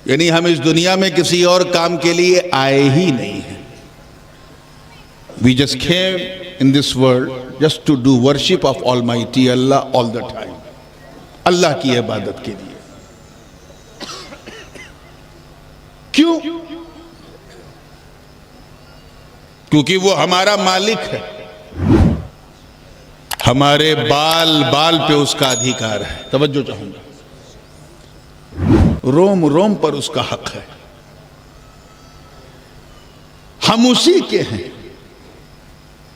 यानी हम इस दुनिया में किसी और काम के लिए आए ही नहीं हैं। We just came in this world just to do worship of almighty Allah all the time, Allah की इबादत के लिए। क्यों? क्योंकि वो हमारा मालिक है, हमारे बाल बाल पे उसका अधिकार है। तवज्जो चाहूंगा, रोम रोम पर उसका हक है, हम उसी के हैं,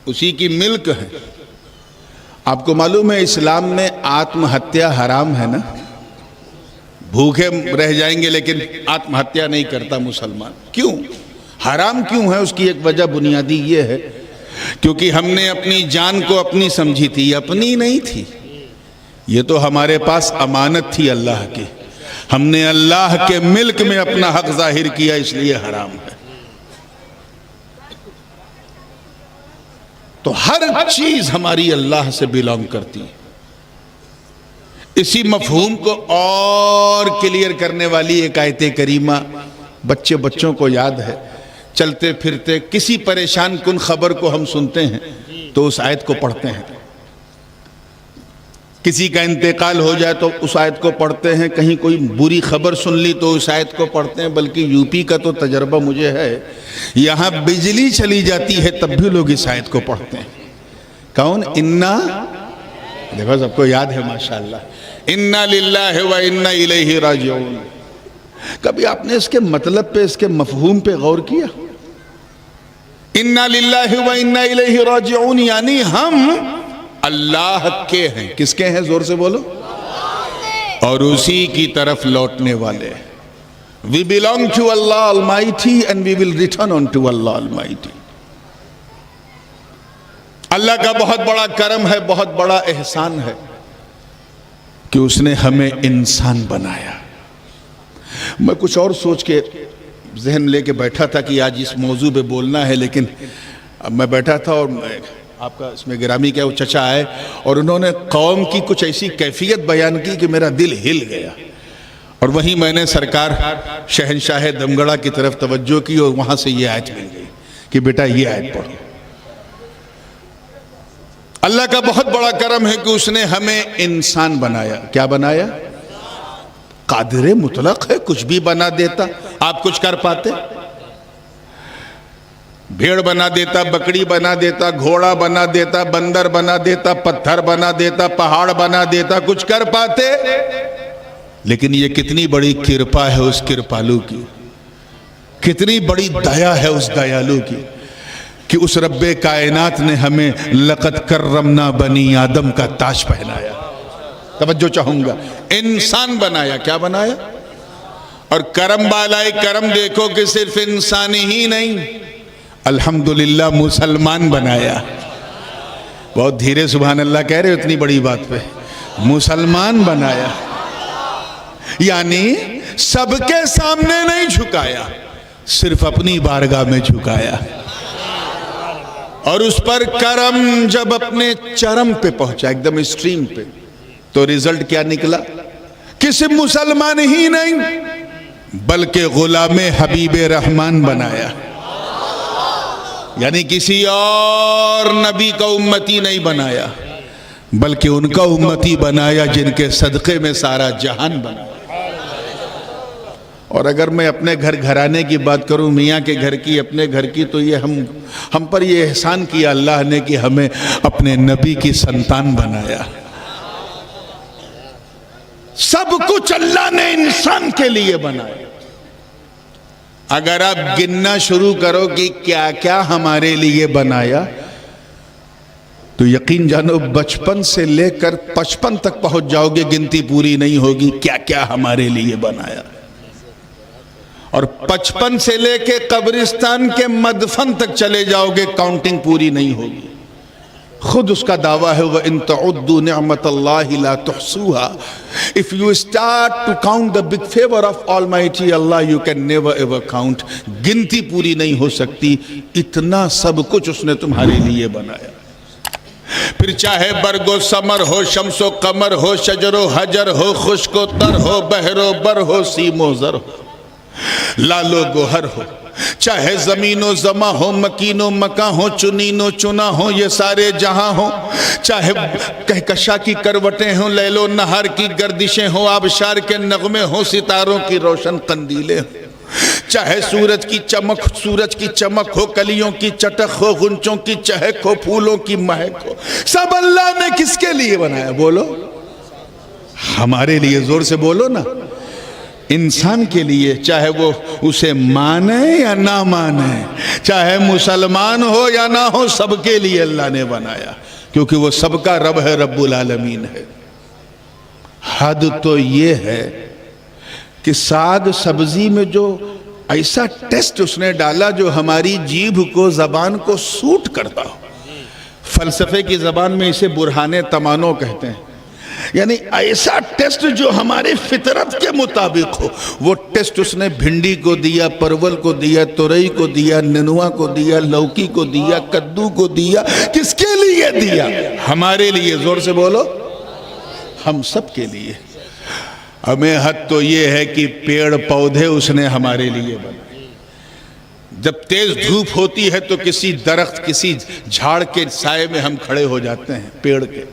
उसी की मिल्क है। आपको मालूम है इस्लाम में आत्महत्या हराम है ना? भूखे रह जाएंगे लेकिन आत्महत्या नहीं करता मुसलमान। क्यों हराम क्यों है? उसकी एक वजह बुनियादी ये है क्योंकि हमने अपनी जान को अपनी समझी थी, अपनी नहीं थी। ये तो हमारे पास अमानत थी अल्लाह की, हमने अल्लाह के मिल्क में अपना हक जाहिर किया, इसलिए हराम है। तो हर चीज हमारी अल्लाह से बिलोंग करती है। इसी मफहूम को और क्लियर करने वाली एक आयत करीमा बच्चों को याद है। चलते फिरते किसी परेशान कुन खबर को हम सुनते हैं तो उस आयत को पढ़ते हैं, किसी का इंतकाल हो जाए तो उस आयत को पढ़ते हैं, कहीं कोई बुरी खबर सुन ली तो उस आयत को पढ़ते हैं। बल्कि यूपी का तो तजर्बा मुझे है, यहाँ बिजली चली जाती है तब भी लोग इस आयत को पढ़ते हैं। कौन? इन्ना, देखो सबको याद है माशाअल्लाह, इन्ना लिल्लाहि व इन्ना इलैहि राजिऊन। कभी आपने इसके मतलब पे, इसके मफहूम पे गौर किया? इन्ना लिल्लाहि व इन्ना इलैहि राजिऊन यानी हम अल्लाह के हैं। किसके हैं? जोर से बोलो। और उसी की तरफ लौटने वाले। We belong to Allah almighty and we will return on to Allah almighty. Allah का बहुत बड़ा करम है, बहुत बड़ा एहसान है कि उसने हमें इंसान बनाया। मैं कुछ और सोच के जहन लेके बैठा था कि आज इस मौजू पे बोलना है, लेकिन अब मैं बैठा था और आपका इसमें गिरामी क्या वो चचा आए और उन्होंने कौम की कुछ ऐसी कैफियत बयान की कि मेरा दिल हिल गया। और वहीं मैंने सरकार शहनशाह दमगढ़ा की तरफ तवज्जो की और वहां से ये आयत मिल गई कि बेटा ये आयत पढ़ो। अल्लाह का बहुत बड़ा करम है कि उसने हमें इंसान बनाया। क्या बनाया? कादिर मुतलक है, कुछ भी बना देता। आप कुछ कर पाते? भेड़ बना देता, बकरी बना देता, घोड़ा बना देता, बंदर बना देता, पत्थर बना देता, पहाड़ बना देता, कुछ कर पाते? लेकिन ये कितनी बड़ी कृपा है उस कृपालु की, कितनी बड़ी दया है उस दयालु की कि उस रब्बे कायनात ने हमें लक़द कर्रमना बनी आदम का ताज पहनाया। तवज्जो चाहूंगा, इंसान बनाया। क्या बनाया? और करम बालाए करम देखो कि सिर्फ इंसान ही नहीं, अल्हम्दुलिल्लाह मुसलमान बनाया। बहुत धीरे सुभान अल्लाह कह रहे हो इतनी बड़ी बात पे। मुसलमान बनाया यानी सबके सामने नहीं झुकाया, सिर्फ अपनी बारगाह में झुकाया। और उस पर करम जब अपने चरम पे पहुंचा, एकदम स्ट्रीम पे, तो रिजल्ट क्या निकला कि सिर्फ मुसलमान ही नहीं बल्कि गुलामे हबीबे रहमान बनाया। यानी किसी और नबी का उम्मती नहीं बनाया बल्कि उनका उम्मती बनाया जिनके सदक़े में सारा जहान बना। और अगर मैं अपने घर घराने की बात करूं, मियाँ के घर की, अपने घर की, तो ये हम पर ये एहसान किया अल्लाह ने कि हमें अपने नबी की संतान बनाया। सब कुछ अल्लाह ने इंसान के लिए बनाया। अगर आप गिनना शुरू करो कि क्या क्या हमारे लिए बनाया तो यकीन जानो बचपन से लेकर 55 तक पहुंच जाओगे, गिनती पूरी नहीं होगी क्या क्या हमारे लिए बनाया। और 55 से लेके कब्रिस्तान के मदफन तक चले जाओगे, काउंटिंग पूरी नहीं होगी। खुद उसका दावा है व इन तउद्दू निअमतल्लाहि ला तुहसूहा। If you start to count the big favour of almighty Allah you can never ever count. गिनती पूरी नहीं हो सकती, इतना सब कुछ उसने तुम्हारे लिए बनाया। फिर चाहे बरगो समर हो, शम्सो कमर हो, शजरो हजर हो, खुश्को तर हो, बहरो बर हो, सीमो जर हो, लालो गोहर हो, चाहे जमीनो जमा हो, मकीनो मका हो, चुनीनो चुना हो, ये सारे जहां हो, चाहे कहकशा की करवटें हो, लैलो नहर की गर्दिशें हो, आबशार के नगमे हो, सितारों की रोशन कंदीलें हो, चाहे सूरज की चमक हो, कलियों की चटक हो, गुंचों की चहक हो, फूलों की महक हो, सब अल्लाह ने किसके लिए बनाया? बोलो, हमारे लिए। जोर से बोलो ना, इंसान के लिए, चाहे वो उसे माने या ना माने, चाहे मुसलमान हो या ना हो, सबके लिए अल्लाह ने बनाया, क्योंकि वो सबका रब है, रब्बुल आलमीन है। हद तो ये है कि साग सब्जी में जो ऐसा टेस्ट उसने डाला जो हमारी जीभ को, जबान को सूट करता हो। फलसफे की जबान में इसे बुरहाने तमानो कहते हैं, यानी ऐसा टेस्ट जो हमारे फितरत के मुताबिक हो। वो टेस्ट उसने भिंडी को दिया, परवल को दिया, तुरई को दिया, नेनुआ को दिया, लौकी को दिया, कद्दू को दिया। किसके लिए दिया? हमारे लिए। जोर से बोलो, हम सब के लिए। हमें हद तो ये है कि पेड़ पौधे उसने हमारे लिए बनाए। जब तेज धूप होती है तो किसी दरख्त, किसी झाड़ के साए में हम खड़े हो जाते हैं, पेड़ के।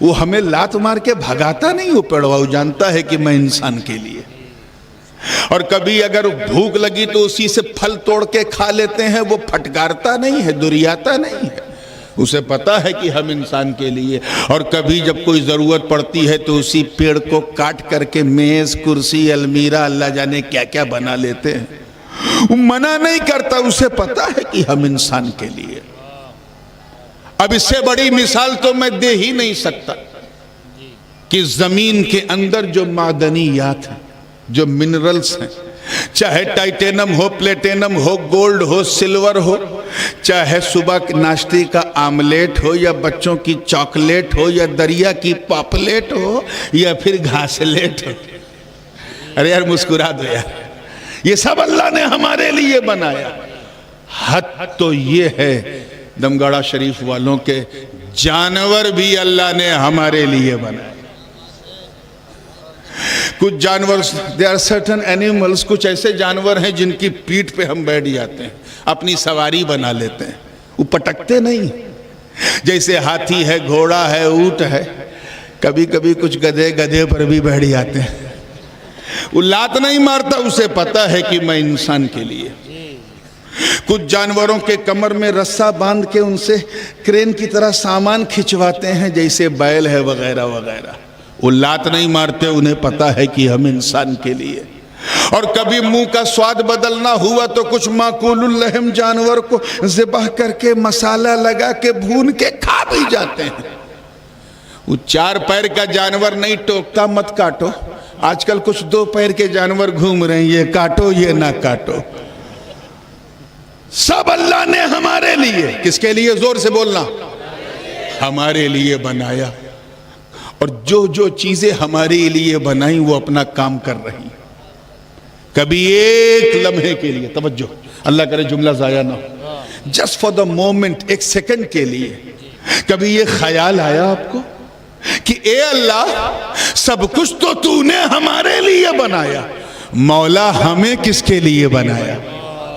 वो हमें लात मार के भगाता नहीं, वो पेड़, वो जानता है कि मैं इंसान के लिए। और कभी अगर भूख लगी तो उसी से फल तोड़ के खा लेते हैं, वो फटकारता नहीं है, दुरियाता नहीं है, उसे पता है कि हम इंसान के लिए। और कभी जब कोई ज़रूरत पड़ती है तो उसी पेड़ को काट करके मेज़, कुर्सी, अलमीरा, अल्लाह जाने क्या क्या बना लेते हैं। वो मना नहीं करता, उसे पता है कि हम इंसान के लिए। अब इससे बड़ी मिसाल तो मैं दे ही नहीं सकता कि ज़मीन के अंदर जो मादनियात हैं, जो मिनरल्स हैं, चाहे टाइटेनम हो, प्लेटिनम हो, गोल्ड हो, सिल्वर हो, चाहे सुबह नाश्ते का आमलेट हो, या बच्चों की चॉकलेट हो, या दरिया की पापलेट हो, या फिर घासलेट हो। अरे यार मुस्कुरा दो यार, ये सब अल्लाह ने हमारे लिए बनाया। हद तो ये है दमगढ़ा शरीफ वालों के, जानवर भी अल्लाह ने हमारे लिए बनाए। कुछ जानवर, दे आर सर्टन एनिमल्स, कुछ ऐसे जानवर हैं जिनकी पीठ पे हम बैठ जाते हैं, अपनी सवारी बना लेते हैं, वो पटकते नहीं। जैसे हाथी है, घोड़ा है, ऊंट है, कभी कभी कुछ गधे पर भी बैठ जाते हैं। वो लात नहीं मारता, उसे पता है कि मैं इंसान के लिए। कुछ जानवरों के कमर में रस्सा बांध के उनसे क्रेन की तरह सामान खिंचवाते हैं, जैसे बैल है वगैरह वगैरह। वो लात नहीं मारते, उन्हें पता है कि हम इंसान के लिए। और कभी मुंह का स्वाद बदलना हुआ तो कुछ माकूलुल लहम जानवर को ज़िबह करके मसाला लगा के भून के खा भी जाते हैं। वो चार पैर का जानवर नहीं टोकता, मत काटो। आजकल कुछ दो पैर के जानवर घूम रहे हैं, ये काटो ये ना काटो। सब अल्लाह ने हमारे लिए, किसके लिए? जोर से बोलना, हमारे लिए बनाया। और जो जो चीजें हमारे लिए बनाई वो अपना काम कर रही। कभी एक लम्हे के लिए, तवज्जो, अल्लाह करे जुमला जाया ना हो, जस्ट फॉर द मोमेंट, एक सेकंड के लिए कभी ये ख्याल आया आपको कि ए अल्लाह, सब कुछ तो तूने हमारे लिए बनाया, मौला हमें किसके लिए बनाया?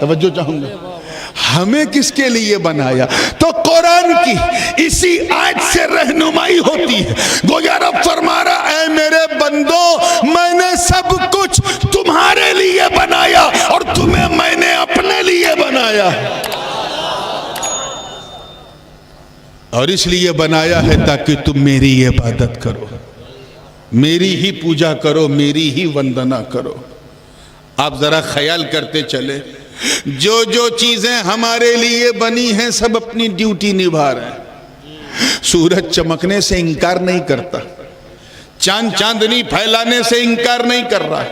तवज्जो चाहूंगा, हमें किसके लिए बनाया? तो कुरान की इसी आयत से रहनुमाई होती है। गोया रब फरमा रहा है, मेरे बंदो, मैंने सब कुछ तुम्हारे लिए बनाया और तुम्हें मैंने अपने लिए बनाया। और इसलिए बनाया है ताकि तुम मेरी इबादत करो, मेरी ही पूजा करो, मेरी ही वंदना करो। आप जरा ख्याल करते चले, जो जो चीजें हमारे लिए बनी हैं सब अपनी ड्यूटी निभा रहे हैं। सूरज चमकने से इंकार नहीं करता, चांद चांदनी फैलाने से इंकार नहीं कर रहा है,